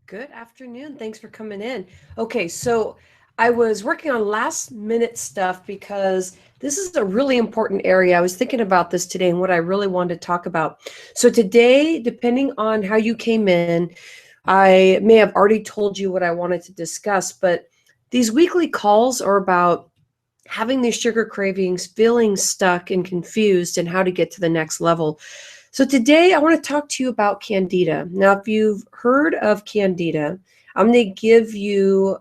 Good afternoon. Thanks for coming in. Okay, so I was working on last minute stuff because this is a really important area. I was thinking about this today and what I really wanted to talk about. So today, depending on how you came in, I may have already told you what I wanted to discuss, but these weekly calls are about having these sugar cravings, feeling stuck and confused, and how to get to the next level. So today I want to talk to you about Candida. Now, if you've heard of Candida, I'm going to give you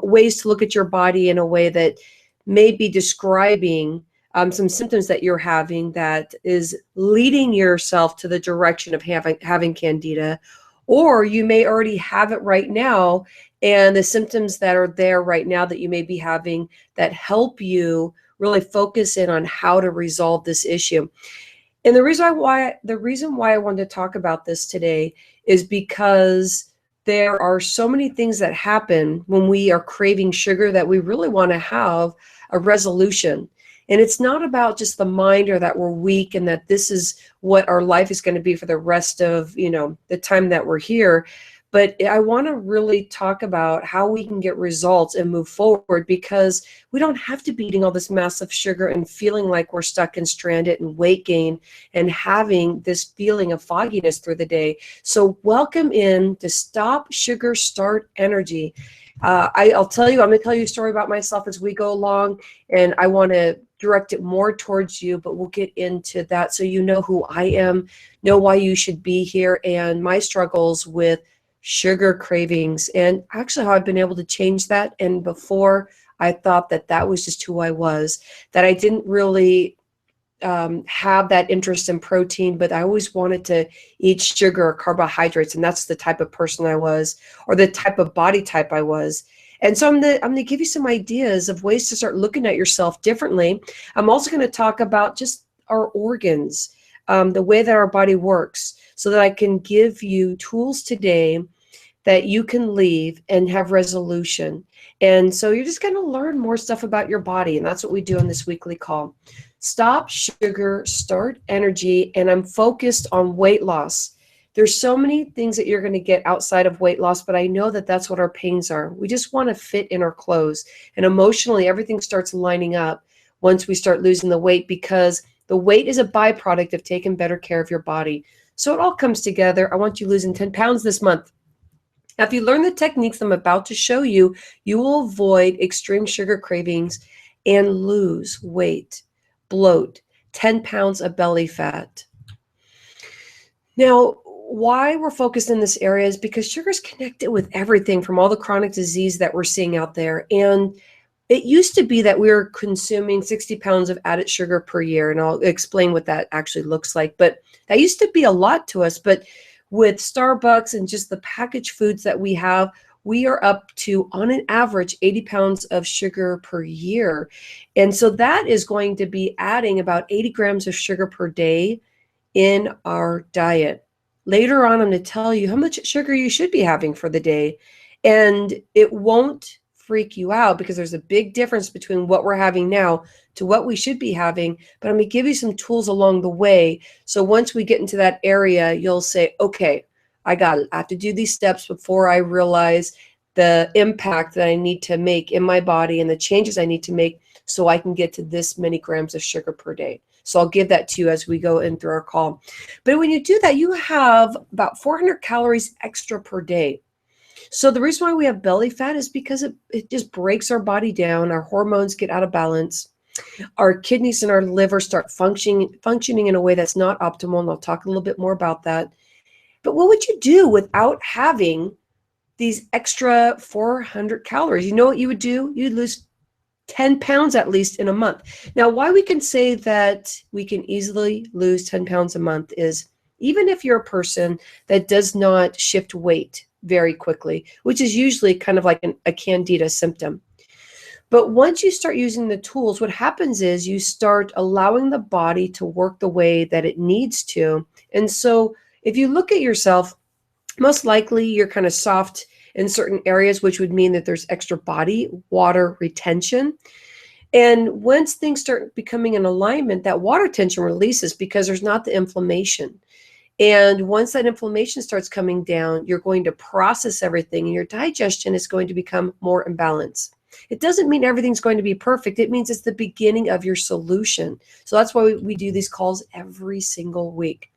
ways to look at your body in a way that may be describing some symptoms that you're having that is leading yourself to the direction of having Candida, or you may already have it right now, and the symptoms that are there right now that you may be having that help you really focus in on how to resolve this issue. And the reason why I wanted to talk about this today is because there are so many things that happen when we are craving sugar that we really want to have a resolution. And it's not about just the mind or that we're weak and that this is what our life is going to be for the rest of, the time that we're here. But I want to really talk about how we can get results and move forward, because we don't have to be eating all this massive sugar and feeling like we're stuck and stranded and weight gain and having this feeling of fogginess through the day. So welcome in to Stop Sugar, Start Energy. I'll tell you, I'm going to tell you a story about myself as we go along, and I want to direct it more towards you, but we'll get into that so you know who I am, know why you should be here, and my struggles with sugar cravings, and actually how I've been able to change that. And before, I thought that that was just who I was, that I didn't really have that interest in protein, but I always wanted to eat sugar or carbohydrates, and that's the type of person I was, or the type of body type I was. And so I'm gonna give you some ideas of ways to start looking at yourself differently. I'm also going to talk about just our organs, the way that our body works, so that I can give you tools today that you can leave and have resolution. And so you're just going to learn more stuff about your body. And that's what we do in this weekly call. Stop sugar, start energy. And I'm focused on weight loss. There's so many things that you're going to get outside of weight loss, but I know that that's what our pains are. We just want to fit in our clothes. And emotionally, everything starts lining up once we start losing the weight, because the weight is a byproduct of taking better care of your body. So it all comes together. I want you losing 10 pounds this month. Now, if you learn the techniques I'm about to show you, you will avoid extreme sugar cravings and lose weight, bloat, 10 pounds of belly fat. Now, why we're focused in this area is because sugar is connected with everything from all the chronic disease that we're seeing out there. And it used to be that we were consuming 60 pounds of added sugar per year, and I'll explain what that actually looks like. But that used to be a lot to us. But with Starbucks and just the packaged foods that we have, we are up to, on an average, 80 pounds of sugar per year. And so that is going to be adding about 80 grams of sugar per day in our diet. Later on, I'm going to tell you how much sugar you should be having for the day. And it won't freak you out, because there's a big difference between what we're having now to what we should be having. But I'm going to give you some tools along the way. So once we get into that area, you'll say, okay, I got it. I have to do these steps before I realize the impact that I need to make in my body and the changes I need to make so I can get to this many grams of sugar per day. So I'll give that to you as we go in through our call. But when you do that, you have about 400 calories extra per day. So the reason why we have belly fat is because it just breaks our body down. Our hormones get out of balance. Our kidneys and our liver start functioning in a way that's not optimal, and I'll talk a little bit more about that. But what would you do without having these extra 400 calories? You know what you would do? You'd lose 10 pounds at least in a month. Now, why we can say that we can easily lose 10 pounds a month is, even if you're a person that does not shift weight very quickly, which is usually kind of like a Candida symptom. But once you start using the tools, what happens is you start allowing the body to work the way that it needs to. And so if you look at yourself, most likely you're kind of soft in certain areas, which would mean that there's extra body water retention. And once things start becoming in alignment, that water tension releases because there's not the inflammation. And once that inflammation starts coming down, you're going to process everything and your digestion is going to become more imbalanced. It doesn't mean everything's going to be perfect. It means it's the beginning of your solution. So that's why we do these calls every single week.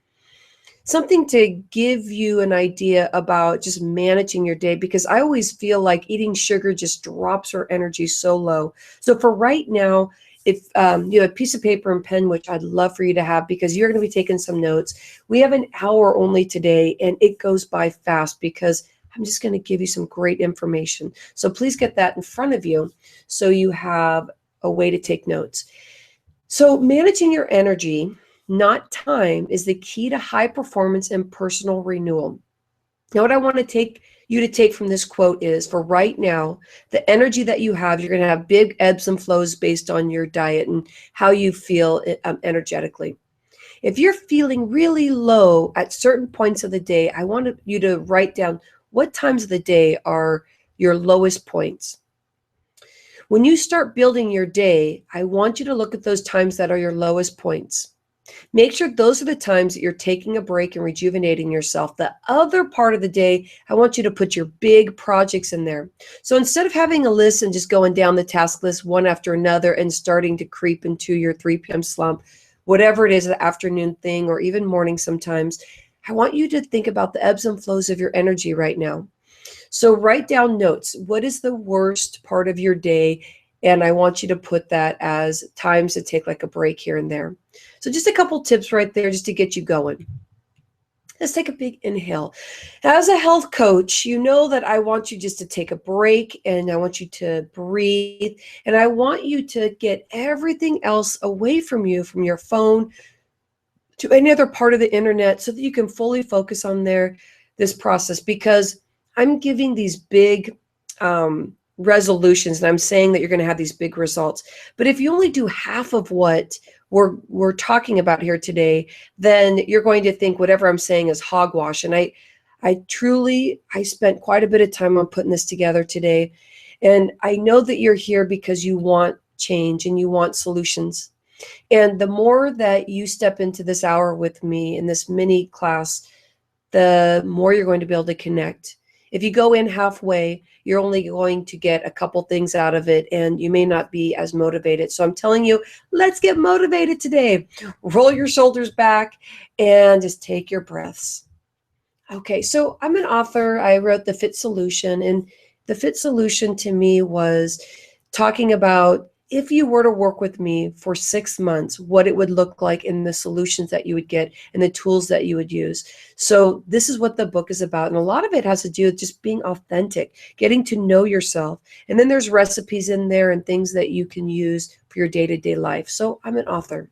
Something to give you an idea about just managing your day, because I always feel like eating sugar just drops our energy so low. So for right now, if you have a piece of paper and pen, which I'd love for you to have because you're going to be taking some notes. We have an hour only today and it goes by fast because I'm just going to give you some great information. So please get that in front of you so you have a way to take notes. So managing your energy, not time, is the key to high performance and personal renewal. Now, what I want to take you to take from this quote is, for right now, the energy that you have, you're going to have big ebbs and flows based on your diet and how you feel energetically. If you're feeling really low at certain points of the day, I want you to write down what times of the day are your lowest points. When you start building your day, I want you to look at those times that are your lowest points. Make sure those are the times that you're taking a break and rejuvenating yourself. The other part of the day, I want you to put your big projects in there. So instead of having a list and just going down the task list one after another and starting to creep into your 3 p.m. slump, whatever it is, the afternoon thing or even morning sometimes, I want you to think about the ebbs and flows of your energy right now. So write down notes. What is the worst part of your day? And I want you to put that as times to take like a break here and there. So just a couple tips right there just to get you going. Let's take a big inhale. As a health coach, you know that I want you just to take a break and I want you to breathe and I want you to get everything else away from you, from your phone to any other part of the internet so that you can fully focus on this process, because I'm giving these big resolutions and I'm saying that you're going to have these big results. But if you only do half of what we're talking about here today, then you're going to think whatever I'm saying is hogwash. And I spent quite a bit of time on putting this together today. And I know that you're here because you want change and you want solutions. And the more that you step into this hour with me in this mini class, the more you're going to be able to connect. If you go in halfway, you're only going to get a couple things out of it and you may not be as motivated. So I'm telling you, let's get motivated today. Roll your shoulders back and just take your breaths. Okay, so I'm an author. I wrote The Fit Solution, and The Fit Solution to me was talking about if you were to work with me for 6 months, what it would look like and the solutions that you would get and the tools that you would use. So this is what the book is about. And a lot of it has to do with just being authentic, getting to know yourself. And then there's recipes in there and things that you can use for your day-to-day life. So I'm an author.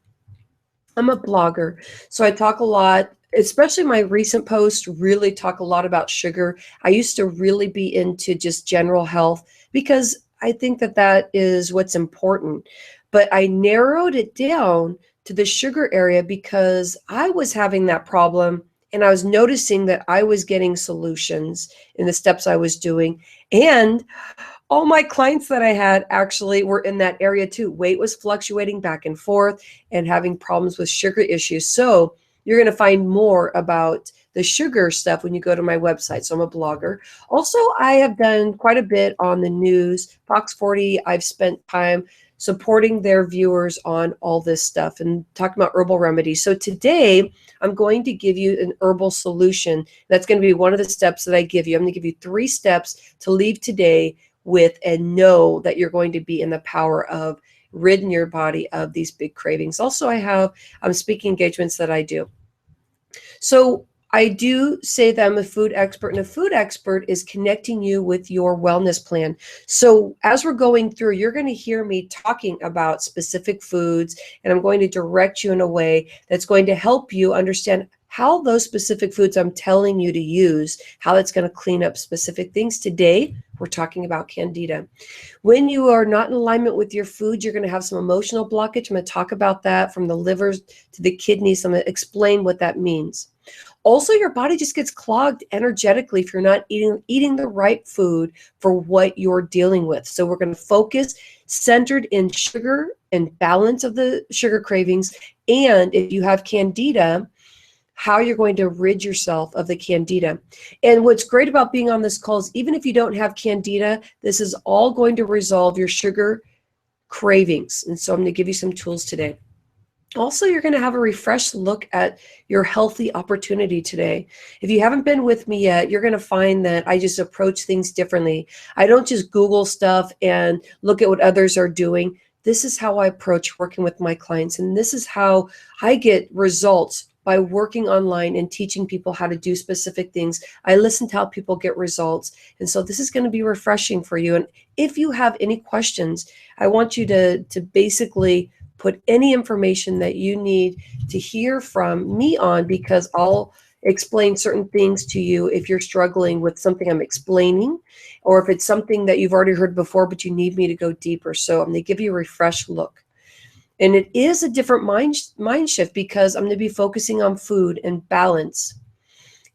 I'm a blogger. So I talk a lot, especially my recent posts really talk a lot about sugar. I used to really be into just general health because I think that that is what's important. But I narrowed it down to the sugar area because I was having that problem and I was noticing that I was getting solutions in the steps I was doing. And all my clients that I had actually were in that area too. Weight was fluctuating back and forth and having problems with sugar issues. So you're going to find more about the sugar stuff when you go to my website. So I'm a blogger. Also, I have done quite a bit on the news. Fox 40, I've spent time supporting their viewers on all this stuff and talking about herbal remedies. So today, I'm going to give you an herbal solution. That's going to be one of the steps that I give you. I'm going to give you 3 steps to leave today with and know that you're going to be in the power of ridding your body of these big cravings. Also, I have speaking engagements that I do. So I do say that I'm a food expert, and a food expert is connecting you with your wellness plan. So as we're going through, you're going to hear me talking about specific foods, and I'm going to direct you in a way that's going to help you understand how those specific foods I'm telling you to use, how that's going to clean up specific things. Today, we're talking about Candida. When you are not in alignment with your food, you're going to have some emotional blockage. I'm going to talk about that, from the liver to the kidneys. I'm going to explain what that means. Also, your body just gets clogged energetically if you're not eating the right food for what you're dealing with. So we're going to focus centered in sugar and balance of the sugar cravings. And if you have Candida, how you're going to rid yourself of the Candida. And what's great about being on this call is even if you don't have Candida, this is all going to resolve your sugar cravings. And so I'm going to give you some tools today. Also, you're going to have a refreshed look at your healthy opportunity today. If you haven't been with me yet, you're going to find that I just approach things differently. I don't just Google stuff and look at what others are doing. This is how I approach working with my clients. And this is how I get results by working online and teaching people how to do specific things. I listen to how people get results. And so this is going to be refreshing for you. And if you have any questions, I want you to basically put any information that you need to hear from me on, because I'll explain certain things to you if you're struggling with something I'm explaining, or if it's something that you've already heard before, but you need me to go deeper. So I'm going to give you a refreshed look. And it is a different mind shift because I'm going to be focusing on food and balance.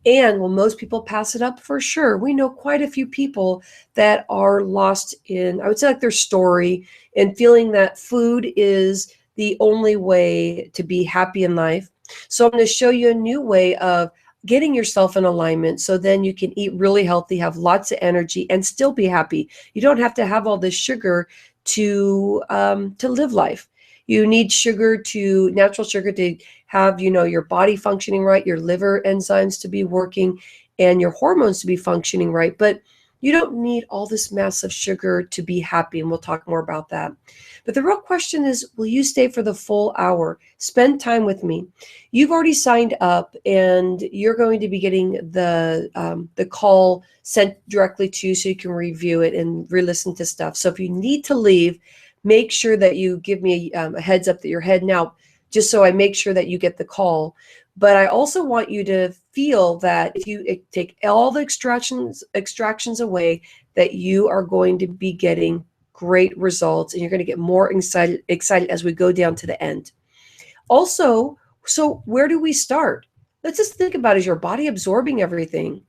And will most people pass it up? For sure. We know quite a few people that are lost in, I would say, like their story and feeling that food is the only way to be happy in life. So I'm going to show you a new way of getting yourself in alignment so then you can eat really healthy, have lots of energy, and still be happy. You don't have to have all this sugar to live life. You need natural sugar to have, your body functioning right, your liver enzymes to be working, and your hormones to be functioning right. But you don't need all this massive sugar to be happy, and we'll talk more about that. But the real question is, will you stay for the full hour? Spend time with me. You've already signed up, and you're going to be getting the call sent directly to you so you can review it and re-listen to stuff. So if you need to leave, make sure that you give me a heads up that you're heading out, just so I make sure that you get the call. But I also want you to feel that if you take all the extractions away, that you are going to be getting great results, and you're going to get more excited as we go down to the end. Also, so where do we start? Let's just think about, is your body absorbing everything?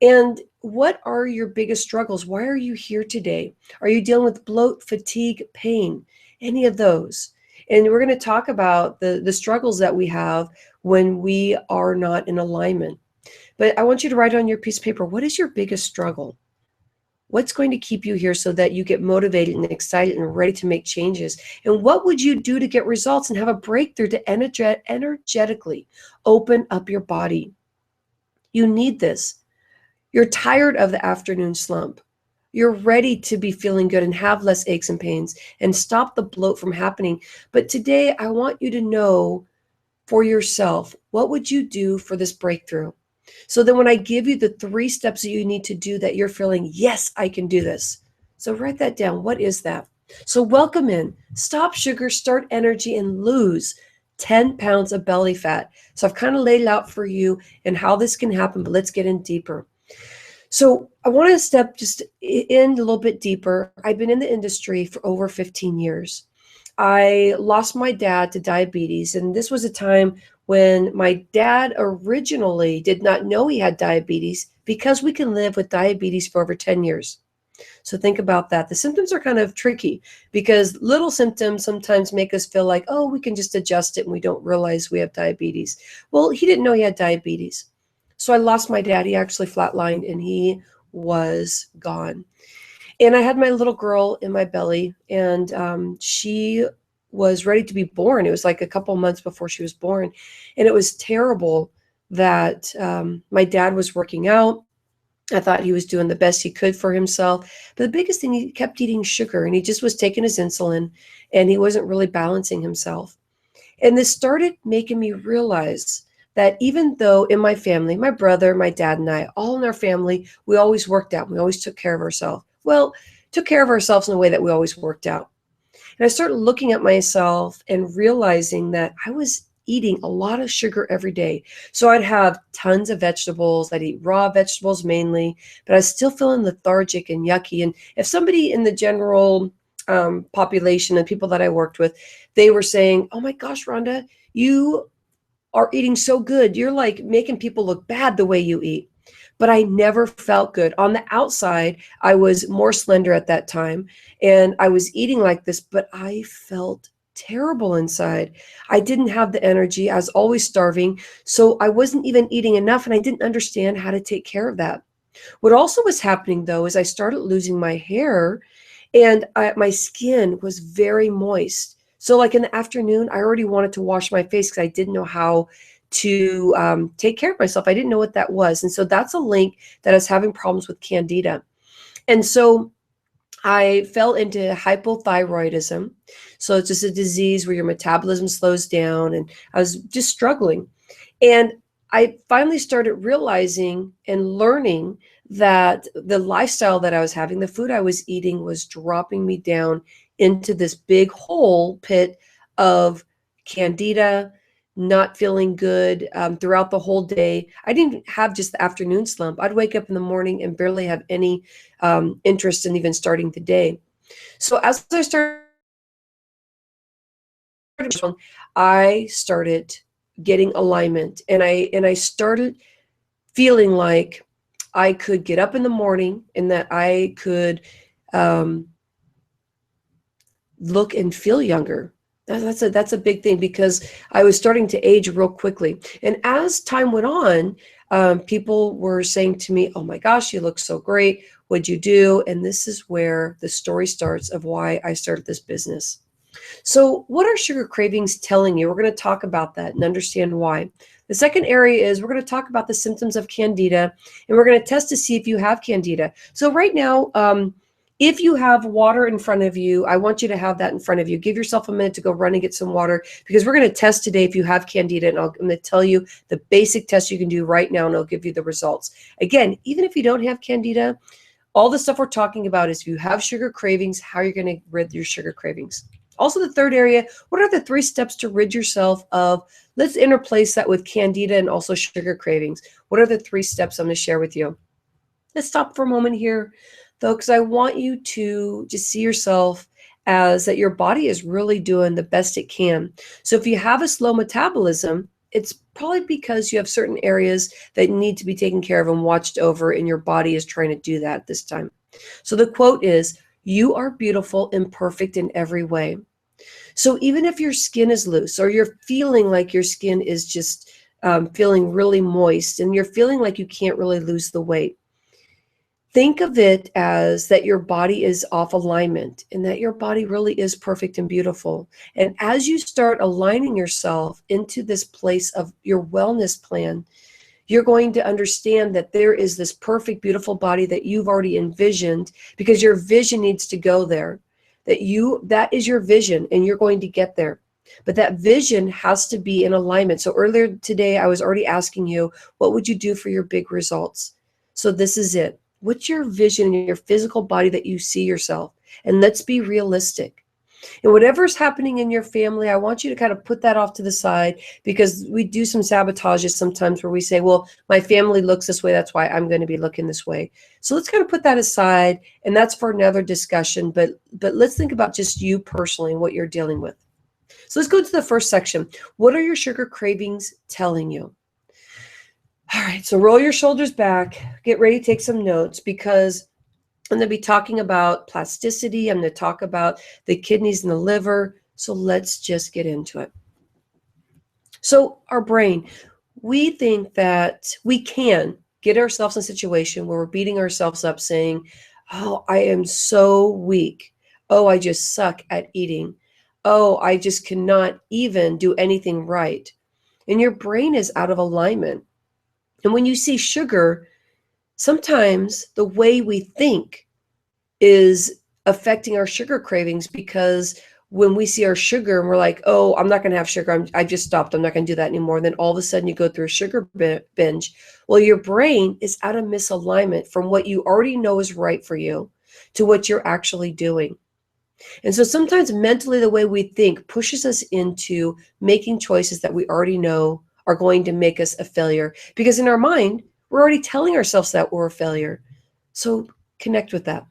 And what are your biggest struggles? Why are you here today? Are you dealing with bloat, fatigue, pain, any of those? And we're going to talk about the struggles that we have when we are not in alignment. But I want you to write on your piece of paper, what is your biggest struggle? What's going to keep you here so that you get motivated and excited and ready to make changes? And what would you do to get results and have a breakthrough to energetically open up your body? You need this. You're tired of the afternoon slump. You're ready to be feeling good and have less aches and pains and stop the bloat from happening. But today, I want you to know for yourself, what would you do for this breakthrough? So then when I give you the 3 steps that you need to do, that you're feeling, yes, I can do this. So write that down. What is that? So welcome in. Stop sugar, start energy, and lose 10 pounds of belly fat. So I've kind of laid it out for you and how this can happen, but let's get in deeper. So I want to step just in a little bit deeper. I've been in the industry for over 15 years. I lost my dad to diabetes, and this was a time when my dad originally did not know he had diabetes, because we can live with diabetes for over 10 years. So think about that. The symptoms are kind of tricky because little symptoms sometimes make us feel like, oh, we can just adjust it and we don't realize we have diabetes. Well, he didn't know he had diabetes. So I lost my dad. He actually flatlined and he was gone. And I had my little girl in my belly, and she was ready to be born. It was like a couple months before she was born. And it was terrible that my dad was working out. I thought he was doing the best he could for himself. But the biggest thing, he kept eating sugar, and he just was taking his insulin, and he wasn't really balancing himself. And this started making me realize that even though in my family, my brother, my dad, and I, all in our family, we always worked out. We always took care of ourselves. Well, took care of ourselves in a way that we always worked out. And I started looking at myself and realizing that I was eating a lot of sugar every day. So I'd have tons of vegetables. I'd eat raw vegetables mainly, but I was still feeling lethargic and yucky. And if somebody in the general population and people that I worked with, they were saying, oh my gosh, Rhonda, you are eating so good. You're like making people look bad the way you eat. But I never felt good. On the outside, I was more slender at that time, and I was eating like this, but I felt terrible inside. I didn't have the energy. I was always starving. So I wasn't even eating enough, and I didn't understand how to take care of that. What also was happening though is I started losing my hair, and my skin was very moist. So like in the afternoon, I already wanted to wash my face because I didn't know how to take care of myself. I didn't know what that was. And so that's a link that I was having problems with Candida. And so I fell into hypothyroidism. So it's just a disease where your metabolism slows down, and I was just struggling. And I finally started realizing and learning that the lifestyle that I was having, the food I was eating, was dropping me down into this big hole pit of Candida, not feeling good throughout the whole day. I didn't have just the afternoon slump. I'd wake up in the morning and barely have any interest in even starting the day. So as I started getting alignment, and I started feeling like I could get up in the morning and that I could um, look and feel younger. That's a big thing, because I was starting to age real quickly. And as time went on, people were saying to me, "Oh my gosh, you look so great. What'd you do?" And this is where the story starts of why I started this business. So what are sugar cravings telling you? We're going to talk about that and understand why. The second area is we're going to talk about the symptoms of Candida, and we're going to test to see if you have Candida. So right now, if you have water in front of you, I want you to have that in front of you. Give yourself a minute to go run and get some water, because we're going to test today if you have Candida, and I'm going to tell you the basic test you can do right now, and I'll give you the results. Again, even if you don't have Candida, all the stuff we're talking about is if you have sugar cravings, how you're going to rid your sugar cravings. Also, the third area, what are the 3 steps to rid yourself of? Let's interplace that with Candida and also sugar cravings. What are the 3 steps I'm going to share with you? Let's stop for a moment here, though, because I want you to just see yourself as that your body is really doing the best it can. So if you have a slow metabolism, it's probably because you have certain areas that need to be taken care of and watched over, and your body is trying to do that this time. So the quote is, "You are beautiful and perfect in every way." So even if your skin is loose, or you're feeling like your skin is just feeling really moist, and you're feeling like you can't really lose the weight, think of it as that your body is off alignment, and that your body really is perfect and beautiful. And as you start aligning yourself into this place of your wellness plan, you're going to understand that there is this perfect, beautiful body that you've already envisioned, because your vision needs to go there. That is your vision, and you're going to get there. But that vision has to be in alignment. So earlier today, I was already asking you, what would you do for your big results? So this is it. What's your vision in your physical body that you see yourself? And let's be realistic. And whatever's happening in your family, I want you to kind of put that off to the side, because we do some sabotages sometimes where we say, well, my family looks this way, that's why I'm going to be looking this way. So let's kind of put that aside, and that's for another discussion. But let's think about just you personally and what you're dealing with. So let's go to the first section. What are your sugar cravings telling you? All right, so roll your shoulders back, get ready to take some notes, because I'm going to be talking about plasticity. I'm going to talk about the kidneys and the liver. So let's just get into it. So our brain, we think that we can get ourselves in a situation where we're beating ourselves up saying, "Oh, I am so weak. Oh, I just suck at eating. Oh, I just cannot even do anything right." And your brain is out of alignment. And when you see sugar, sometimes the way we think is affecting our sugar cravings, because when we see our sugar and we're like, "Oh, I'm not going to have sugar. I just stopped. I'm not going to do that anymore." And then all of a sudden you go through a sugar binge. Well, your brain is out of misalignment from what you already know is right for you to what you're actually doing. And so sometimes mentally, the way we think pushes us into making choices that we already know are going to make us a failure, because in our mind, we're already telling ourselves that we're a failure. So connect with that.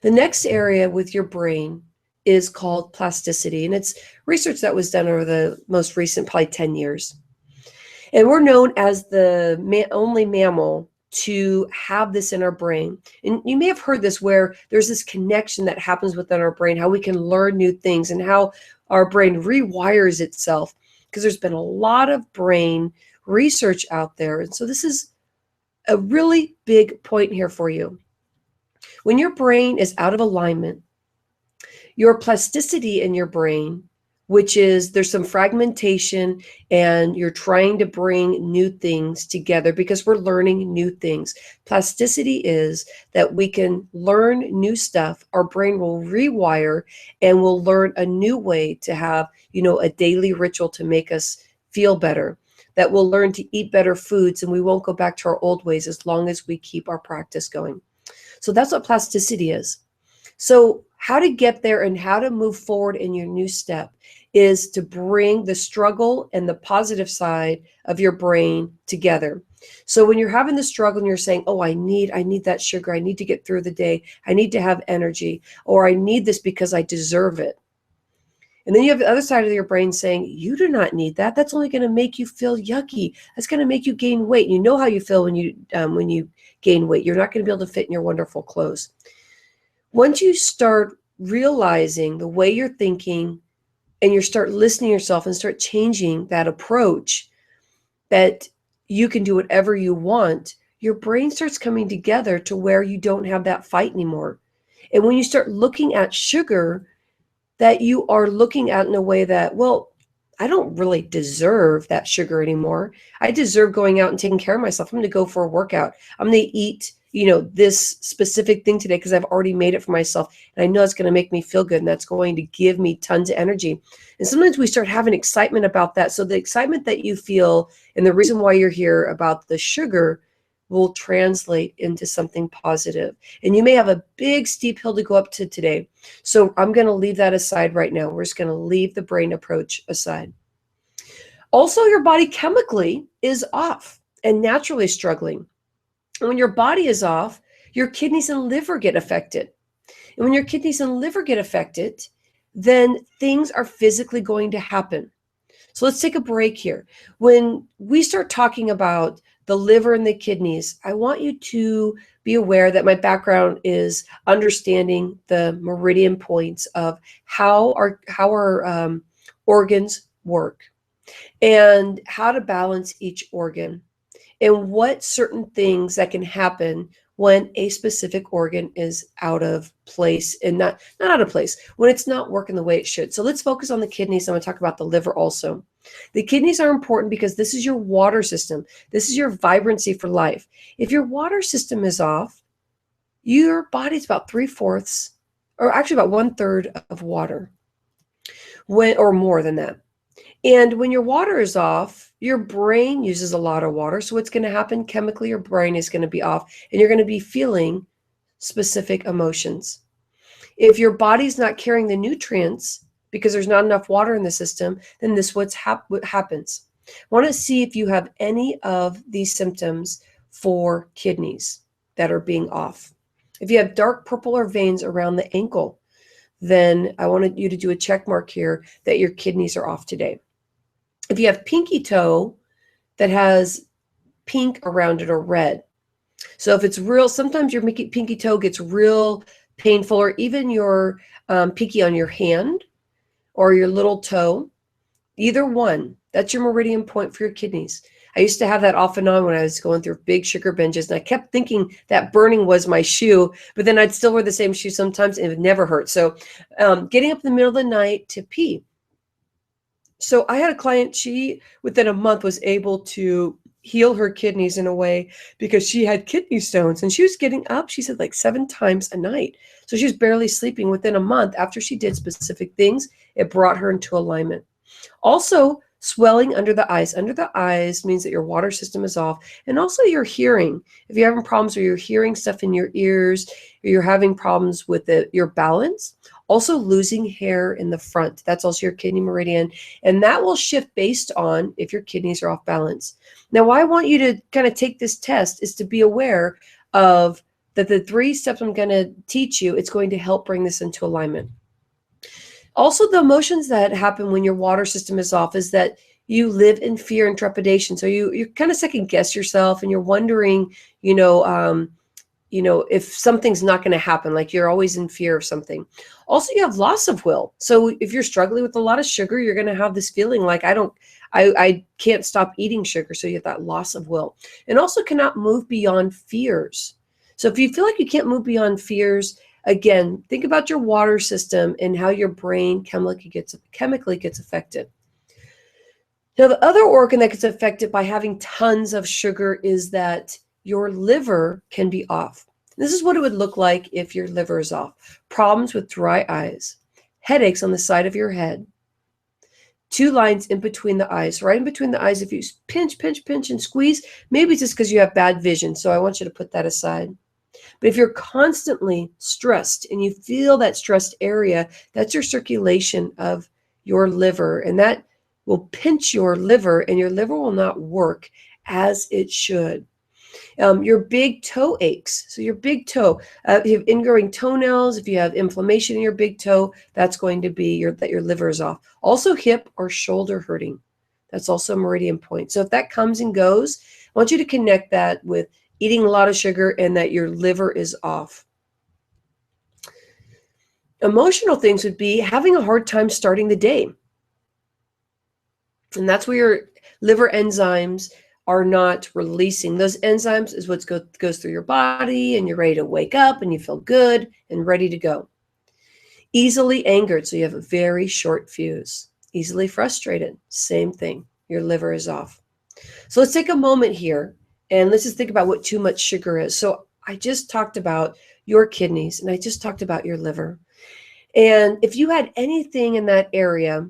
The next area with your brain is called plasticity, and it's research that was done over the most recent, probably 10 years. And we're known as the only mammal to have this in our brain. And you may have heard this, where there's this connection that happens within our brain, how we can learn new things, and how our brain rewires itself, because there's been a lot of brain research out there. And so this is a really big point here for you. When your brain is out of alignment, your plasticity in your brain, which is there's some fragmentation and you're trying to bring new things together because we're learning new things. Plasticity is that we can learn new stuff. Our brain will rewire and we'll learn a new way to have, a daily ritual to make us feel better, that we'll learn to eat better foods and we won't go back to our old ways as long as we keep our practice going. So that's what plasticity is. So how to get there and how to move forward in your new step is to bring the struggle and the positive side of your brain together. So when you're having the struggle and you're saying, oh, I need that sugar, I need to get through the day, I need to have energy, or I need this because I deserve it. And then you have the other side of your brain saying, you do not need that. That's only going to make you feel yucky. That's going to make you gain weight. You know how you feel when you gain weight. You're not going to be able to fit in your wonderful clothes. Once you start realizing the way you're thinking and you start listening to yourself and start changing that approach, that you can do whatever you want, your brain starts coming together to where you don't have that fight anymore. And when you start looking at sugar, that you are looking at in a way that, well, I don't really deserve that sugar anymore. I deserve going out and taking care of myself. I'm going to go for a workout. I'm going to eat, this specific thing today because I've already made it for myself. And I know it's going to make me feel good and that's going to give me tons of energy. And sometimes we start having excitement about that. So the excitement that you feel and the reason why you're here about the sugar will translate into something positive. And you may have a big steep hill to go up to today. So I'm going to leave that aside right now. We're just going to leave the brain approach aside. Also, your body chemically is off and naturally struggling. And when your body is off, your kidneys and liver get affected. And when your kidneys and liver get affected, then things are physically going to happen. So let's take a break here. When we start talking about the liver and the kidneys, I want you to be aware that my background is understanding the meridian points of how our organs work and how to balance each organ and what certain things that can happen when a specific organ is out of place and not out of place, when it's not working the way it should. So let's focus on the kidneys. I'm going to talk about the liver also. The kidneys are important because this is your water system. This is your vibrancy for life. If your water system is off, your body's about 3/4, or actually about 1/3 of water, or more than that. And when your water is off, your brain uses a lot of water. So what's going to happen chemically, your brain is going to be off and you're going to be feeling specific emotions. If your body's not carrying the nutrients because there's not enough water in the system, then this what happens. I want to see if you have any of these symptoms for kidneys that are being off. If you have dark purple or veins around the ankle, then I wanted you to do a check mark here that your kidneys are off today. If you have pinky toe that has pink around it or red. So if it's real, sometimes your pinky toe gets real painful, or even your pinky on your hand or your little toe, either one, that's your meridian point for your kidneys. I used to have that off and on when I was going through big sugar binges, and I kept thinking that burning was my shoe, but then I'd still wear the same shoe sometimes and it would never hurt. So getting up in the middle of the night to pee. So I had a client, she within a month was able to heal her kidneys in a way because she had kidney stones and she was getting up, she said, like 7 times a night. So she was barely sleeping. Within a month after she did specific things, it brought her into alignment. Also, swelling under the eyes. Under the eyes means that your water system is off, and also your hearing. If you're having problems where you're hearing stuff in your ears, or you're having problems with your balance, also losing hair in the front. That's also your kidney meridian, and that will shift based on if your kidneys are off balance. Now, why I want you to kind of take this test is to be aware of that the 3 steps I'm going to teach you, it's going to help bring this into alignment. Also, the emotions that happen when your water system is off is that you live in fear and trepidation. So you kind of second guess yourself and you're wondering, if something's not going to happen, like you're always in fear of something. Also, you have loss of will. So if you're struggling with a lot of sugar, you're going to have this feeling like I can't stop eating sugar. So you have that loss of will, and also cannot move beyond fears. So if you feel like you can't move beyond fears, again, think about your water system and how your brain chemically gets affected. Now, the other organ that gets affected by having tons of sugar is that your liver can be off. This is what it would look like if your liver is off. Problems with dry eyes, headaches on the side of your head, 2 lines in between the eyes, right in between the eyes. If you pinch, and squeeze, maybe it's just because you have bad vision. So I want you to put that aside. But if you're constantly stressed and you feel that stressed area, that's your circulation of your liver, and that will pinch your liver, and your liver will not work as it should. Your big toe aches. So your big toe, if you have ingrowing toenails, if you have inflammation in your big toe, that's going to be that your liver is off. Also hip or shoulder hurting. That's also a meridian point. So if that comes and goes, I want you to connect that with eating a lot of sugar and that your liver is off. Emotional things would be having a hard time starting the day. And that's where your liver enzymes are not releasing. Those enzymes is what goes through your body, and you're ready to wake up and you feel good and ready to go. Easily angered, so you have a very short fuse. Easily frustrated, same thing. Your liver is off. So let's take a moment here and let's just think about what too much sugar is. So I just talked about your kidneys and I just talked about your liver. And if you had anything in that area,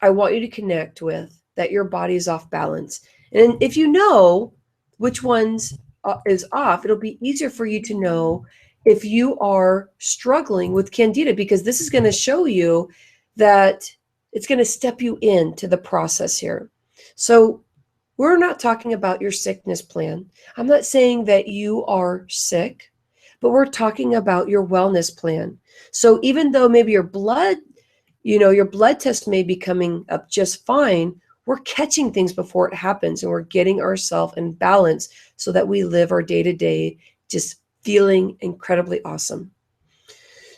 I want you to connect with that your body is off balance. And if you know which ones is off, it'll be easier for you to know if you are struggling with Candida, because this is going to show you that it's going to step you into the process here. So we're not talking about your sickness plan. I'm not saying that you are sick, but we're talking about your wellness plan. So even though maybe your blood test may be coming up just fine, we're catching things before it happens, and we're getting ourselves in balance so that we live our day-to-day just feeling incredibly awesome.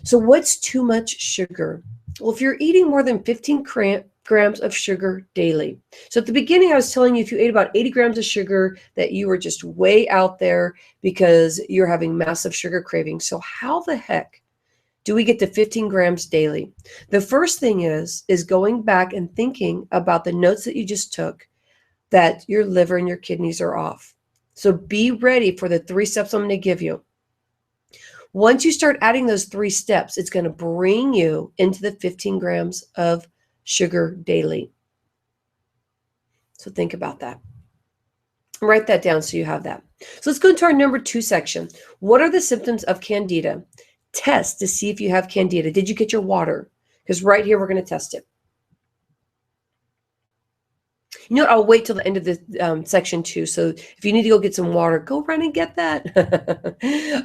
So what's too much sugar? Well, if you're eating more than 15 grams of sugar daily. So at the beginning, I was telling you if you ate about 80 grams of sugar, that you were just way out there because you're having massive sugar cravings. So how the heck do we get to 15 grams daily? The first thing is going back and thinking about the notes that you just took, that your liver and your kidneys are off. So be ready for the 3 steps I'm going to give you. Once you start adding those 3 steps, it's going to bring you into the 15 grams of sugar daily. So think about that. Write that down so you have that. So let's go into our number 2 section. What are the symptoms of Candida? Test to see if you have Candida. Did you get your water? Because right here, we're going to test it. You know what? I'll wait till the end of the section 2. So if you need to go get some water, go run and get that.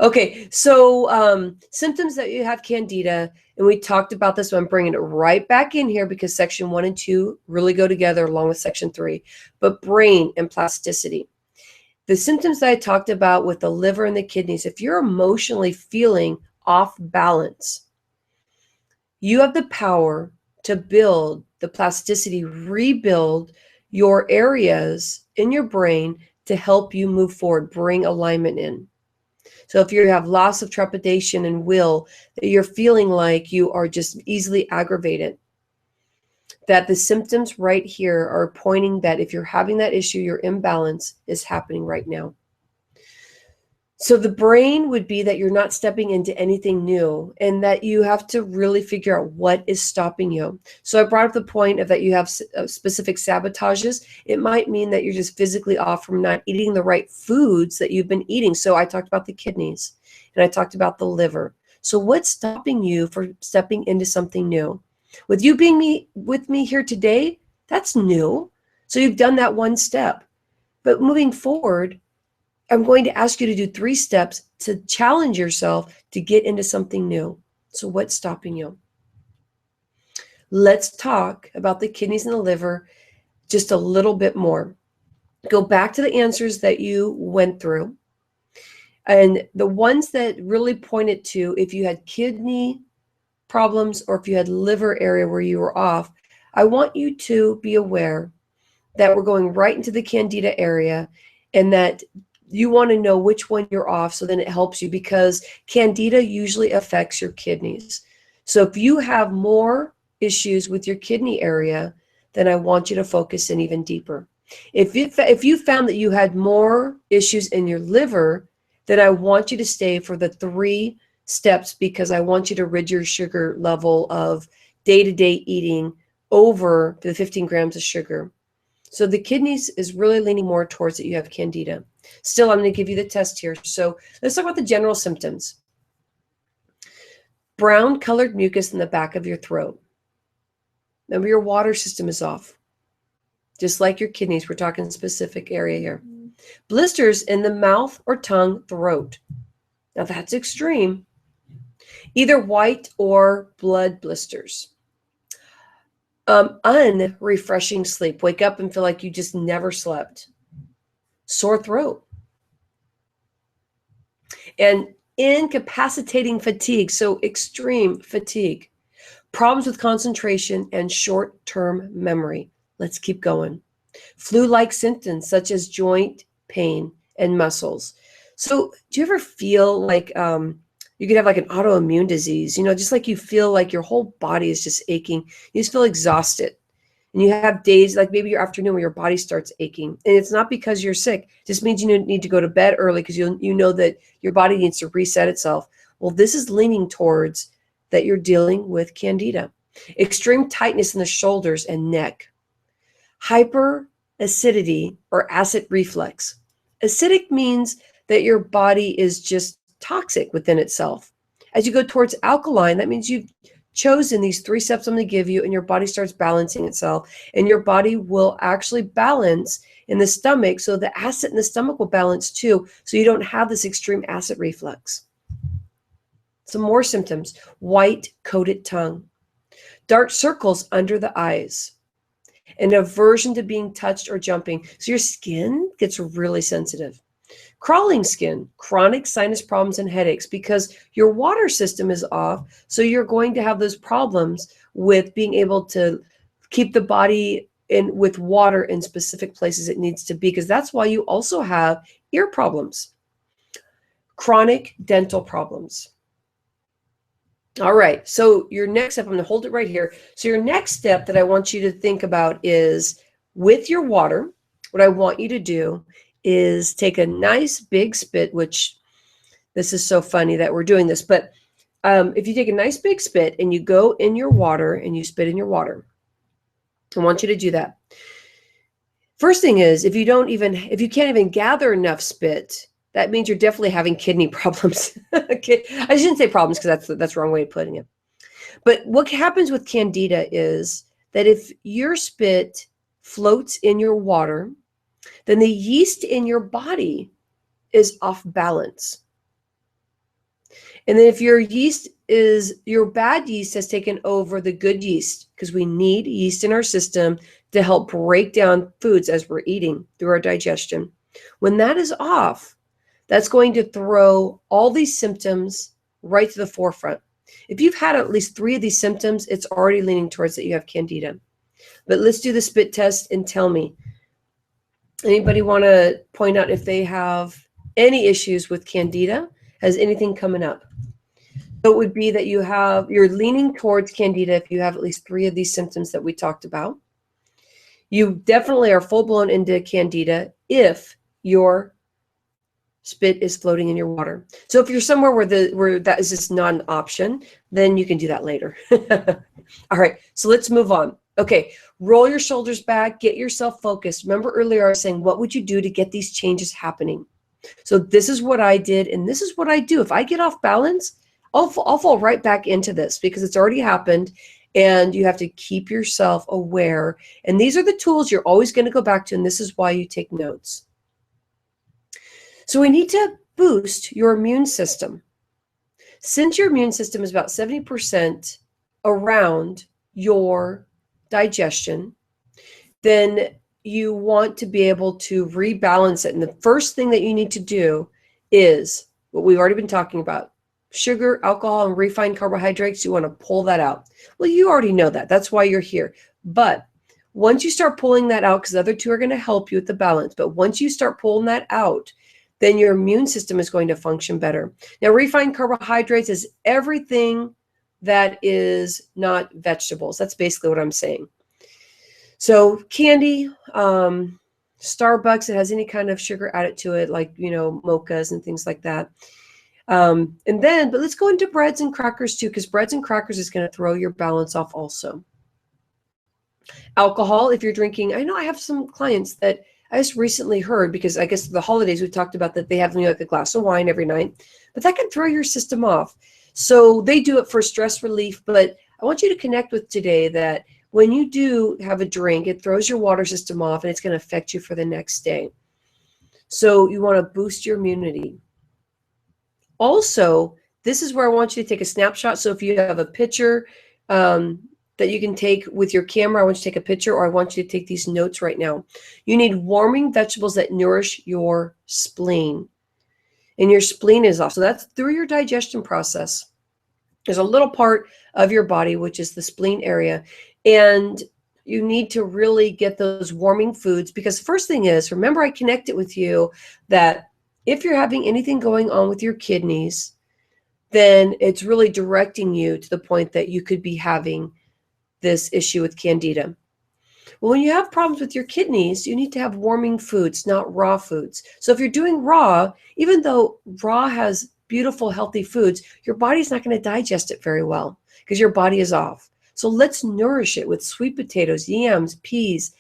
Okay, so symptoms that you have Candida, and we talked about this, but I'm bringing it right back in here because section 1 and 2 really go together along with section 3. But brain and plasticity. The symptoms that I talked about with the liver and the kidneys, if you're emotionally feeling off balance, you have the power to build the plasticity, rebuild your areas in your brain to help you move forward, bring alignment in. So if you have loss of trepidation and will, that you're feeling like you are just easily aggravated, that the symptoms right here are pointing that if you're having that issue, your imbalance is happening right now. So the brain would be that you're not stepping into anything new, and that you have to really figure out what is stopping you. So I brought up the point of that you have specific sabotages. It might mean that you're just physically off from not eating the right foods that you've been eating. So I talked about the kidneys and I talked about the liver. So what's stopping you from stepping into something new? With you being with me here today, that's new. So you've done that one step. But moving forward, I'm going to ask you to do 3 steps to challenge yourself to get into something new. So what's stopping you? Let's talk about the kidneys and the liver just a little bit more. Go back to the answers that you went through. And the ones that really pointed to if you had kidney problems or if you had liver area where you were off, I want you to be aware that we're going right into the Candida area and that you want to know which one you're off so then it helps you, because Candida usually affects your kidneys. So if you have more issues with your kidney area, then I want you to focus in even deeper. If you found that you had more issues in your liver, then I want you to stay for the 3 steps, because I want you to rid your sugar level of day-to-day eating over the 15 grams of sugar. So the kidneys is really leaning more towards that you have Candida. Still, I'm going to give you the test here. So let's talk about the general symptoms. Brown colored mucus in the back of your throat. Remember, your water system is off. Just like your kidneys, we're talking specific area here. Blisters in the mouth or tongue, throat. Now that's extreme. Either white or blood blisters. Unrefreshing sleep. Wake up and feel like you just never slept. Sore throat. And incapacitating fatigue, so extreme fatigue. Problems with concentration and short-term memory. Let's keep going. Flu-like symptoms such as joint pain and muscles. So do you ever feel like you could have like an autoimmune disease, just like you feel like your whole body is just aching. You just feel exhausted. And you have days like maybe your afternoon where your body starts aching. And it's not because you're sick. It just means you need to go to bed early because you know that your body needs to reset itself. Well, this is leaning towards that you're dealing with Candida. Extreme tightness in the shoulders and neck. Hyperacidity or acid reflux. Acidic means that your body is just toxic within itself. As you go towards alkaline, that means you've chosen these 3 steps I'm going to give you, and your body starts balancing itself, and your body will actually balance in the stomach, so the acid in the stomach will balance too, so you don't have this extreme acid reflux. Some more symptoms. White coated tongue, dark circles under the eyes, an aversion to being touched or jumping, so your skin gets really sensitive. Crawling skin, chronic sinus problems and headaches, because your water system is off. So you're going to have those problems with being able to keep the body in with water in specific places it needs to be, because that's why you also have ear problems. Chronic dental problems. All right, so your next step, I'm going to hold it right here. So your next step that I want you to think about is with your water, what I want you to do is take a nice big spit, which this is so funny that we're doing this, but if you take a nice big spit and you go in your water and you spit in your water, I want you to do that. First thing is, if you can't even gather enough spit, that means you're definitely having kidney problems. Okay. I shouldn't say problems because that's the wrong way of putting it. But what happens with Candida is that if your spit floats in your water, then the yeast in your body is off balance. And then if your bad yeast has taken over the good yeast, because we need yeast in our system to help break down foods as we're eating through our digestion. When that is off, that's going to throw all these symptoms right to the forefront. If you've had at least 3 of these symptoms, it's already leaning towards that you have Candida. But let's do the spit test and tell me. Anybody want to point out if they have any issues with Candida? Has anything coming up? So it would be that you're leaning towards Candida if you have at least 3 of these symptoms that we talked about. You definitely are full-blown into Candida if your spit is floating in your water. So if you're somewhere where that is just not an option, then you can do that later. All right, so let's move on. Okay, roll your shoulders back, get yourself focused. Remember earlier I was saying, what would you do to get these changes happening? So this is what I did, and this is what I do. If I get off balance, I'll fall right back into this because it's already happened, and you have to keep yourself aware. And these are the tools you're always going to go back to, and this is why you take notes. So we need to boost your immune system. Since your immune system is about 70% around your digestion, then you want to be able to rebalance it. And the first thing that you need to do is what we've already been talking about. Sugar, alcohol, and refined carbohydrates, you want to pull that out. Well, you already know that. That's why you're here. But once you start pulling that out, because the other two are going to help you with the balance, but once you start pulling that out, then your immune system is going to function better. Now, refined carbohydrates is everything that is not vegetables. That's basically what I'm saying. So candy, Starbucks, it has any kind of sugar added to it, like, mochas and things like that. But let's go into breads and crackers too, because breads and crackers is going to throw your balance off also. Alcohol, if you're drinking, I know I have some clients that I just recently heard, because I guess the holidays we've talked about that they have like a glass of wine every night, but that can throw your system off. So they do it for stress relief, but I want you to connect with today that when you do have a drink, it throws your water system off and it's going to affect you for the next day. So you want to boost your immunity. Also, this is where I want you to take a snapshot. So if you have a picture that you can take with your camera, I want you to take a picture, or I want you to take these notes right now. You need warming vegetables that nourish your spleen. And your spleen is off. So that's through your digestion process. There's a little part of your body, which is the spleen area. And you need to really get those warming foods, because first thing is, remember I connected with you that if you're having anything going on with your kidneys, then it's really directing you to the point that you could be having this issue with Candida. Well, when you have problems with your kidneys, you need to have warming foods, not raw foods. So if you're doing raw, even though raw has beautiful, healthy foods, your body's not going to digest it very well because your body is off. So let's nourish it with sweet potatoes, yams, peas,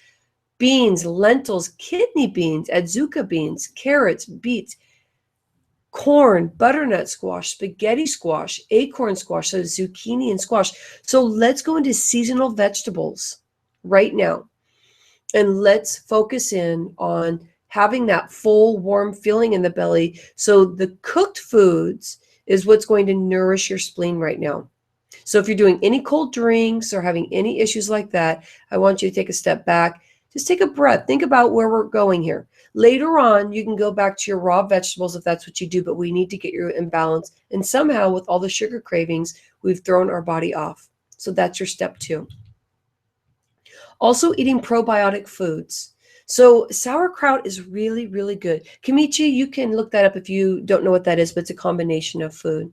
beans, lentils, kidney beans, adzuka beans, carrots, beets, corn, butternut squash, spaghetti squash, acorn squash, so zucchini and squash. So let's go into seasonal vegetables right now. And let's focus in on having that full, warm feeling in the belly. So the cooked foods is what's going to nourish your spleen right now. So if you're doing any cold drinks or having any issues like that, I want you to take a step back. Just take a breath. Think about where we're going here. Later on, you can go back to your raw vegetables if that's what you do, but we need to get you in balance. And somehow with all the sugar cravings, we've thrown our body off. So that's your step 2. Also eating probiotic foods. So sauerkraut is really, really good. Kimchi, you can look that up if you don't know what that is, but it's a combination of food.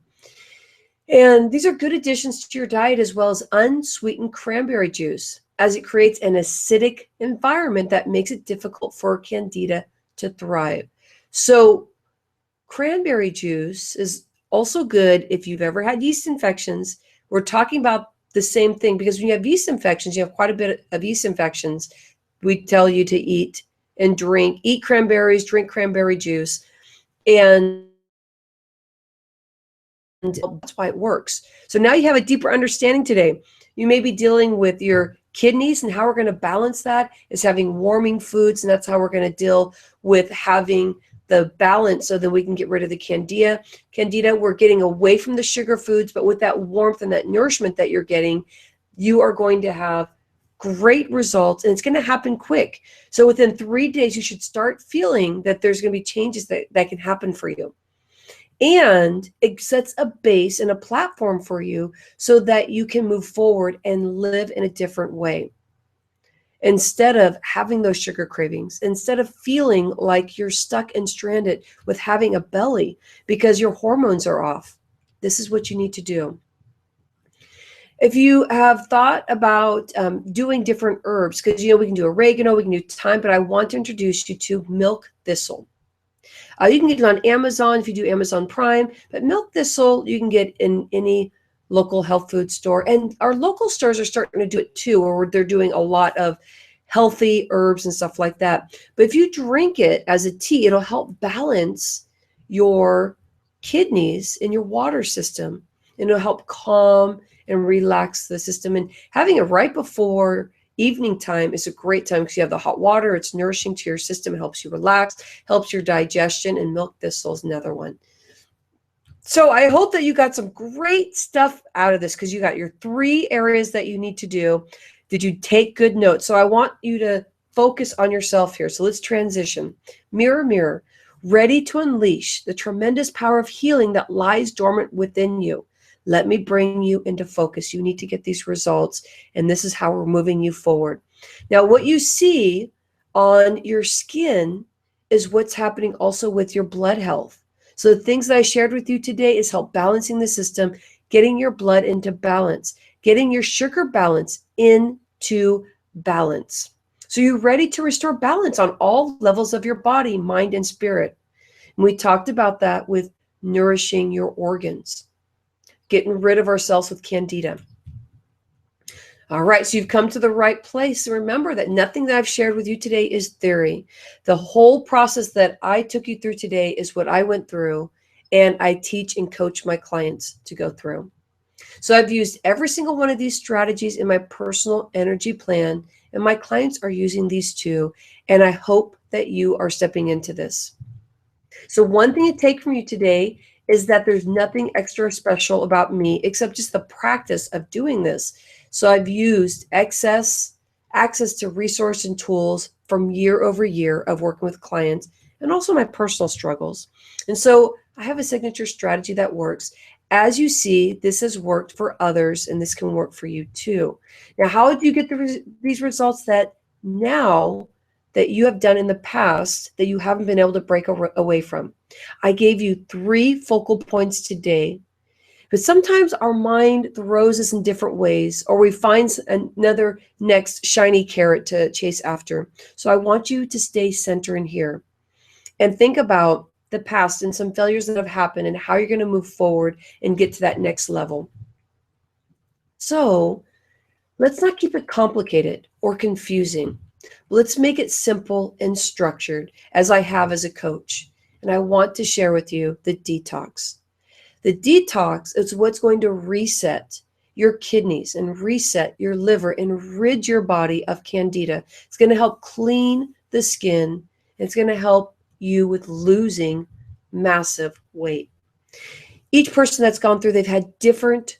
And these are good additions to your diet, as well as unsweetened cranberry juice, as it creates an acidic environment that makes it difficult for Candida to thrive. So cranberry juice is also good if you've ever had yeast infections. We're talking about the same thing, because when you have yeast infections, you have quite a bit of yeast infections. We tell you to eat and eat cranberries, drink cranberry juice, and that's why it works. So now you have a deeper understanding today. You may be dealing with your kidneys, and how we're going to balance that is having warming foods, and that's how we're going to deal with having the balance so that we can get rid of the Candida. We're getting away from the sugar foods, but with that warmth and that nourishment that you're getting, you are going to have great results, and it's going to happen quick. So within 3 days, you should start feeling that there's going to be changes that can happen for you. And it sets a base and a platform for you so that you can move forward and live in a different way. Instead of having those sugar cravings, instead of feeling like you're stuck and stranded with having a belly because your hormones are off. This is what you need to do. If you have thought about doing different herbs, because we can do oregano, we can do thyme, but I want to introduce you to milk thistle. You can get it on Amazon if you do Amazon Prime, but milk thistle you can get in any local health food store. And our local stores are starting to do it too, or they're doing a lot of healthy herbs and stuff like that. But if you drink it as a tea, it'll help balance your kidneys and your water system. And it'll help calm and relax the system. And having it right before evening time is a great time because you have the hot water. It's nourishing to your system. It helps you relax, helps your digestion, and milk thistle is another one. So I hope that you got some great stuff out of this, because you got your 3 areas that you need to do. Did you take good notes? So I want you to focus on yourself here. So let's transition. Mirror, mirror, ready to unleash the tremendous power of healing that lies dormant within you. Let me bring you into focus. You need to get these results, and this is how we're moving you forward. Now, what you see on your skin is what's happening also with your blood health. So the things that I shared with you today is help balancing the system, getting your blood into balance, getting your sugar balance into balance. So you're ready to restore balance on all levels of your body, mind, and spirit. And we talked about that with nourishing your organs, getting rid of ourselves with Candida. All right, so you've come to the right place. Remember that nothing that I've shared with you today is theory. The whole process that I took you through today is what I went through, and I teach and coach my clients to go through. So I've used every single one of these strategies in my personal energy plan, and my clients are using these too, and I hope that you are stepping into this. So one thing to take from you today is that there's nothing extra special about me except just the practice of doing this. So I've used access to resource and tools from year over year of working with clients and also my personal struggles. And so I have a signature strategy that works. As you see, this has worked for others, and this can work for you too. Now, how do you get these results that now that you have done in the past that you haven't been able to break away from? I gave you 3 focal points today, but sometimes our mind throws us in different ways, or we find another next shiny carrot to chase after. So I want you to stay centered in here and think about the past and some failures that have happened and how you're going to move forward and get to that next level. So let's not keep it complicated or confusing. Let's make it simple and structured, as I have as a coach. And I want to share with you the detox. The detox is what's going to reset your kidneys and reset your liver and rid your body of Candida. It's going to help clean the skin. It's going to help you with losing massive weight. Each person that's gone through, they've had different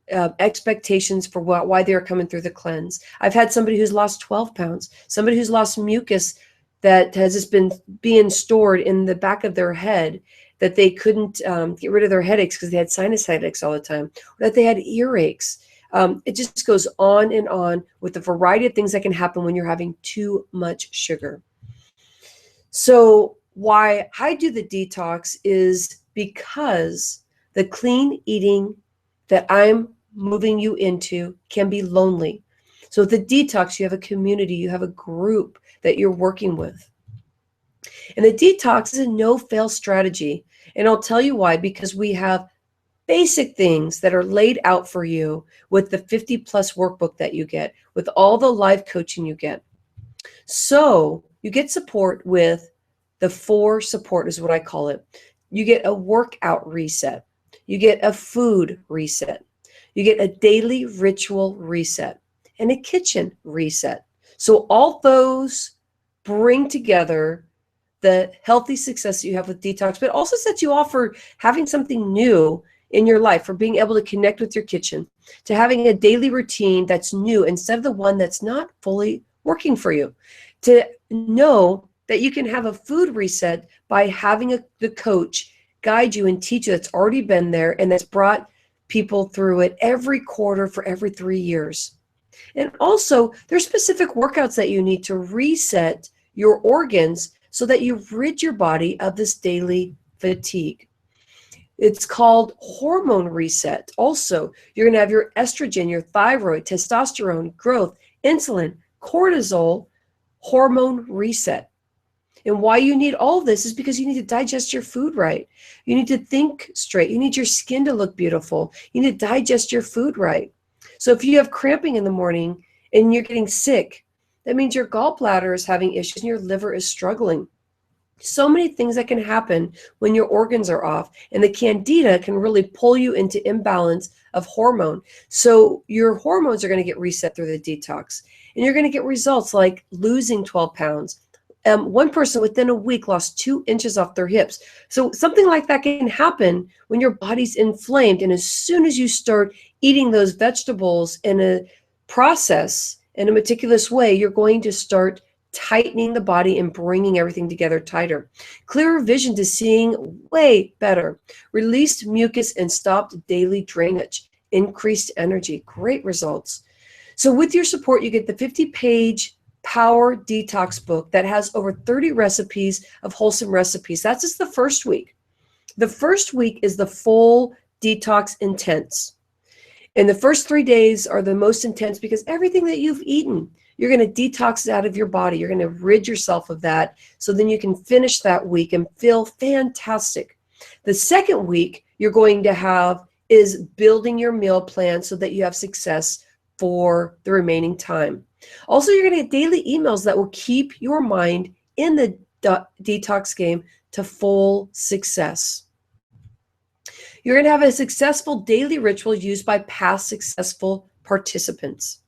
expectations for why they're coming through the cleanse. I've had somebody who's lost 12 pounds, somebody who's lost mucus that has just been being stored in the back of their head, that they couldn't get rid of their headaches because they had sinus headaches all the time, or that they had earaches. It just goes on and on with the variety of things that can happen when you're having too much sugar. So why I do the detox is because the clean eating that I'm moving you into can be lonely. So with the detox, you have a community, you have a group that you're working with. And the detox is a no-fail strategy. And I'll tell you why, because we have basic things that are laid out for you with the 50+ workbook that you get, with all the live coaching you get. So you get support with the 4 support is what I call it. You get a workout reset. You get a food reset. You get a daily ritual reset and a kitchen reset. So all those bring together the healthy success that you have with detox, but also sets you off for having something new in your life, for being able to connect with your kitchen, to having a daily routine that's new instead of the one that's not fully working for you, to know that you can have a food reset by having the coach guide you and teach you that's already been there and that's brought people through it every quarter for every 3 years. And also, there's specific workouts that you need to reset your organs so that you rid your body of this daily fatigue. It's called Hormone Reset. Also, you're going to have your estrogen, your thyroid, testosterone, growth, insulin, cortisol, hormone reset. And why you need all of this is because you need to digest your food right. You need to think straight. You need your skin to look beautiful. You need to digest your food right. So if you have cramping in the morning and you're getting sick, that means your gallbladder is having issues and your liver is struggling. So many things that can happen when your organs are off, and the Candida can really pull you into imbalance of hormone. So your hormones are going to get reset through the detox, and you're going to get results like losing 12 pounds. One person within a week lost 2 inches off their hips. So something like that can happen when your body's inflamed. And as soon as you start eating those vegetables in a process, in a meticulous way, you're going to start tightening the body and bringing everything together tighter. Clearer vision to seeing way better. Released mucus and stopped daily drainage. Increased energy. Great results. So with your support, you get the 50-page Power Detox book that has over 30 recipes of wholesome recipes. That's just the first week. The first week is the full detox intense. And the first 3 days are the most intense because everything that you've eaten, you're going to detox it out of your body. You're going to rid yourself of that so then you can finish that week and feel fantastic. The second week you're going to have is building your meal plan so that you have success for the remaining time. Also, you're going to get daily emails that will keep your mind in the detox game to full success. You're going to have a successful daily ritual used by past successful participants.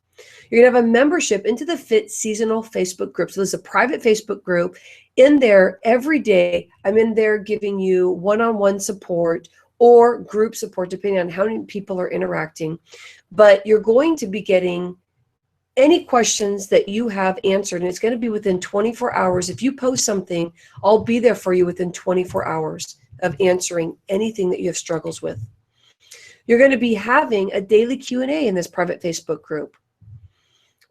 You're going to have a membership into the Fit Seasonal Facebook group. So there's a private Facebook group. In there every day, I'm in there giving you one-on-one support or group support, depending on how many people are interacting. But you're going to be getting any questions that you have answered, and it's going to be within 24 hours. If you post something, I'll be there for you within 24 hours of answering anything that you have struggles with. You're going to be having a daily Q&A in this private Facebook group,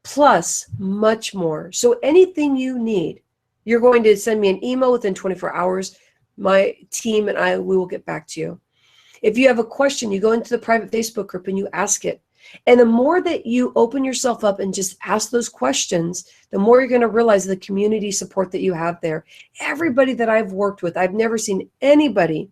plus much more. So anything you need, you're going to send me an email within 24 hours. My team and I, we will get back to you. If you have a question, you go into the private Facebook group and you ask it. And the more that you open yourself up and just ask those questions, the more you're going to realize the community support that you have there. Everybody that I've worked with, I've never seen anybody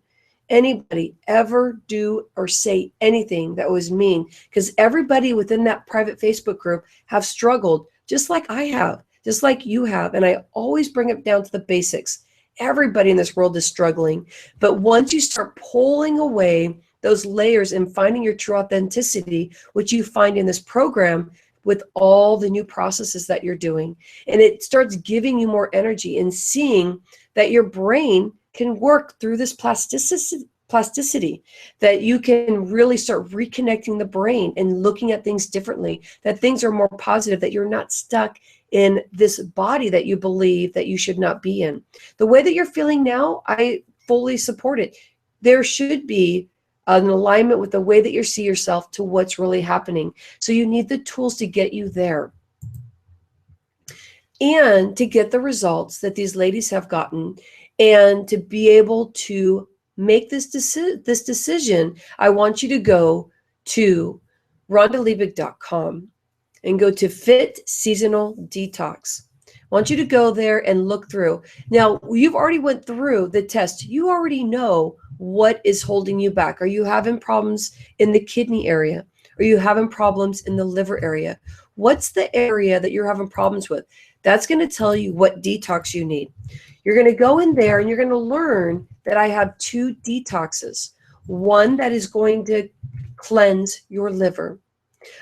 ever do or say anything that was mean, because everybody within that private Facebook group have struggled just like I have, just like you have. And I always bring it down to the basics. Everybody in this world is struggling. But once you start pulling away those layers and finding your true authenticity, which you find in this program with all the new processes that you're doing, and it starts giving you more energy and seeing that your brain can work through this plasticity, that you can really start reconnecting the brain and looking at things differently, that things are more positive, that you're not stuck in this body that you believe that you should not be in. The way that you're feeling now, I fully support it. There should be an alignment with the way that you see yourself to what's really happening. So you need the tools to get you there and to get the results that these ladies have gotten, and to be able to make this decision. I want you to go to rhondaliebig.com and go to Fit Seasonal Detox. I want you to go there and look through. Now, you've already went through the test. You already know what is holding you back. Are you having problems in the kidney area? Are you having problems in the liver area? What's the area that you're having problems with? That's going to tell you what detox you need. You're going to go in there and you're going to learn that I have 2 detoxes. One that is going to cleanse your liver.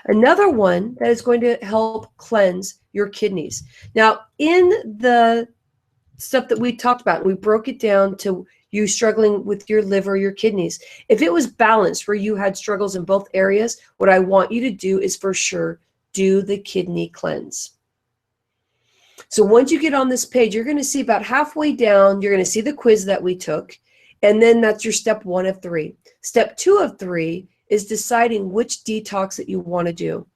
Another one that is going to help cleanse your kidneys. Now, in the stuff that we talked about, we broke it down to you struggling with your liver, your kidneys. If it was balanced where you had struggles in both areas, what I want you to do is for sure do the kidney cleanse. So once you get on this page, you're going to see about halfway down, you're going to see the quiz that we took. And then that's your step 1 of 3. Step 2 of 3 is deciding which detox that you want to do.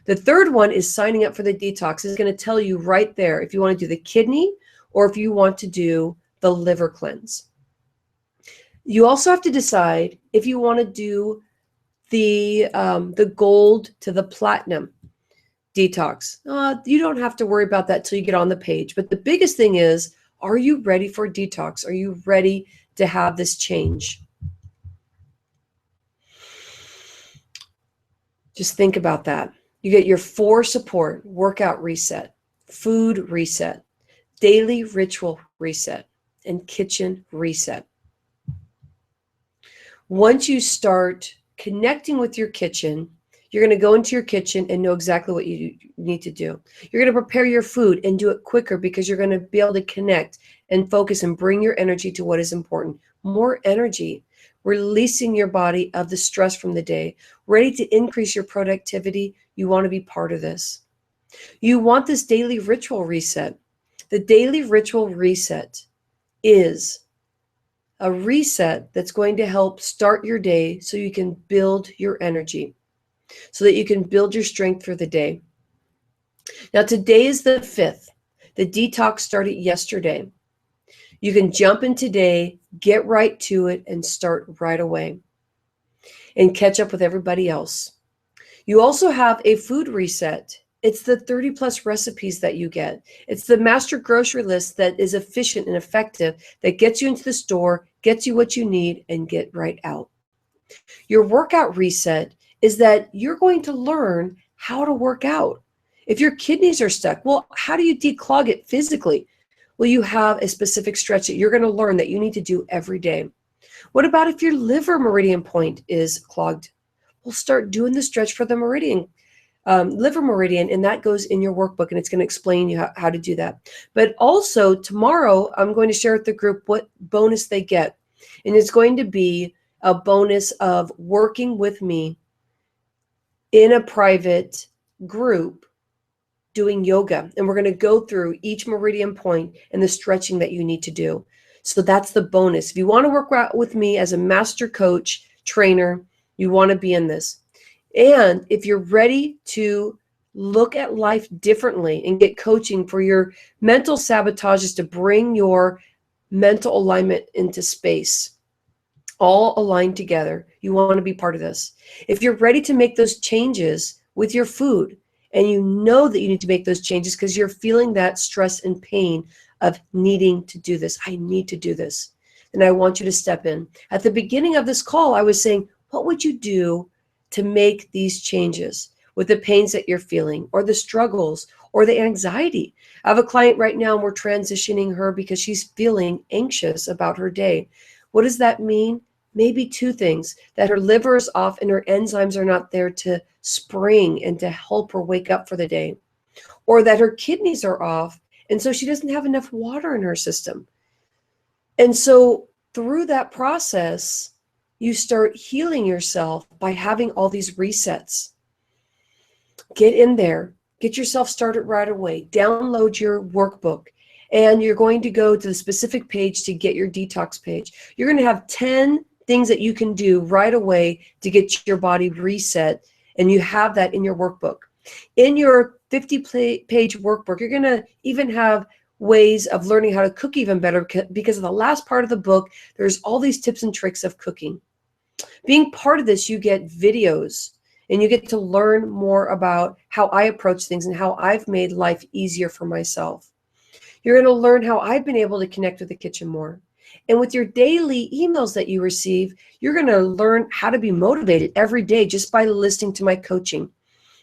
The third one is signing up for the detox. It's going to tell you right there if you want to do the kidney or if you want to do the liver cleanse. You also have to decide if you want to do the gold to the platinum detox. You don't have to worry about that till you get on the page. But the biggest thing is, are you ready for detox? Are you ready to have this change? Just think about that. You get your 4 support: workout reset, food reset, daily ritual reset, and kitchen reset. Once you start connecting with your kitchen, you're going to go into your kitchen and know exactly what you need to do. You're going to prepare your food and do it quicker because you're going to be able to connect and focus and bring your energy to what is important. More energy, releasing your body of the stress from the day, ready to increase your productivity. You want to be part of this. You want this daily ritual reset. The daily ritual reset is a reset that's going to help start your day so you can build your energy, so that you can build your strength for the day. Now, today is the 5th. The detox started yesterday. You can jump in today, get right to it, and start right away and catch up with everybody else. You also have a food reset. It's the 30 plus recipes that you get. It's the master grocery list that is efficient and effective, that gets you into the store, gets you what you need, and get right out. Your workout reset is that you're going to learn how to work out. If your kidneys are stuck, well, how do you declog it physically? Well, you have a specific stretch that you're going to learn that you need to do every day. What about if your liver meridian point is clogged? We'll start doing the stretch for the meridian, liver meridian, and that goes in your workbook, and it's going to explain you how to do that. But also tomorrow, I'm going to share with the group what bonus they get, and it's going to be a bonus of working with me in a private group doing yoga, and we're going to go through each meridian point and the stretching that you need to do. So that's the bonus. If you want to work out with me as a master coach, trainer, you want to be in this. And if you're ready to look at life differently and get coaching for your mental sabotages to bring your mental alignment into space, all aligned together, you want to be part of this. If you're ready to make those changes with your food, and you know that you need to make those changes because you're feeling that stress and pain of needing to do this, I need to do this, then I want you to step in. At the beginning of this call, I was saying, what would you do to make these changes with the pains that you're feeling, or the struggles, or the anxiety? I have a client right now, and we're transitioning her because she's feeling anxious about her day. What does that mean? Maybe 2 things: that her liver is off and her enzymes are not there to spring and to help her wake up for the day, or that her kidneys are off, and so she doesn't have enough water in her system. And so through that process, you start healing yourself by having all these resets. Get in there, get yourself started right away, download your workbook, and you're going to go to the specific page to get your detox page. You're going to have 10 things that you can do right away to get your body reset, and you have that in your workbook. In your 50-page workbook, you're going to even have ways of learning how to cook even better, because in the last part of the book, there's all these tips and tricks of cooking. Being part of this, you get videos, and you get to learn more about how I approach things and how I've made life easier for myself. You're going to learn how I've been able to connect with the kitchen more. And with your daily emails that you receive, you're going to learn how to be motivated every day just by listening to my coaching.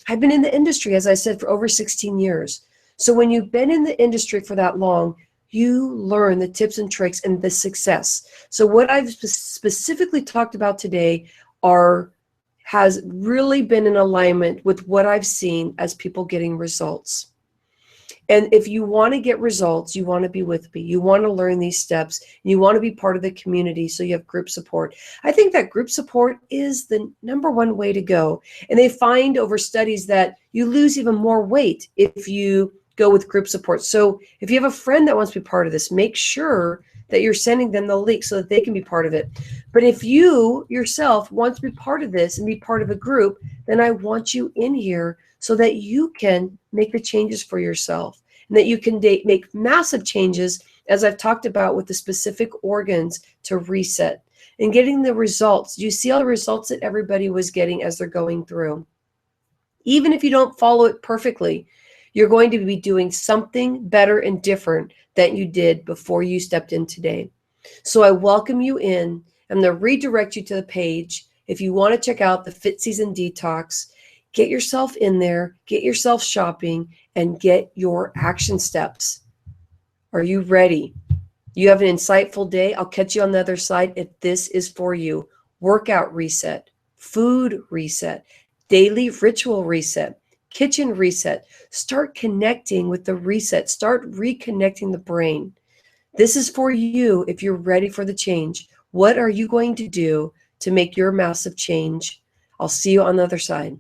I've been in the industry, as I said, for over 16 years. So when you've been in the industry for that long, you learn the tips and tricks and the success. So what I've specifically talked about today has really been in alignment with what I've seen as people getting results. And if you want to get results, you want to be with me, you want to learn these steps, and you want to be part of the community, so you have group support. I think that group support is the #1 way to go. And they find over studies that you lose even more weight if you go with group support. So if you have a friend that wants to be part of this, make sure that you're sending them the link so that they can be part of it. But if you yourself want to be part of this and be part of a group, then I want you in here so that you can make the changes for yourself, and that you can make massive changes, as I've talked about, with the specific organs to reset and getting the results. You see all the results that everybody was getting as they're going through. Even if you don't follow it perfectly, you're going to be doing something better and different than you did before you stepped in today. So I welcome you in. I'm going to redirect you to the page. If you want to check out the Fit Season Detox, get yourself in there, get yourself shopping, and get your action steps. Are you ready? You have an insightful day. I'll catch you on the other side if this is for you. Workout reset, food reset, daily ritual reset, kitchen reset. Start connecting with the reset. Start reconnecting the brain. This is for you if you're ready for the change. What are you going to do to make your massive change? I'll see you on the other side.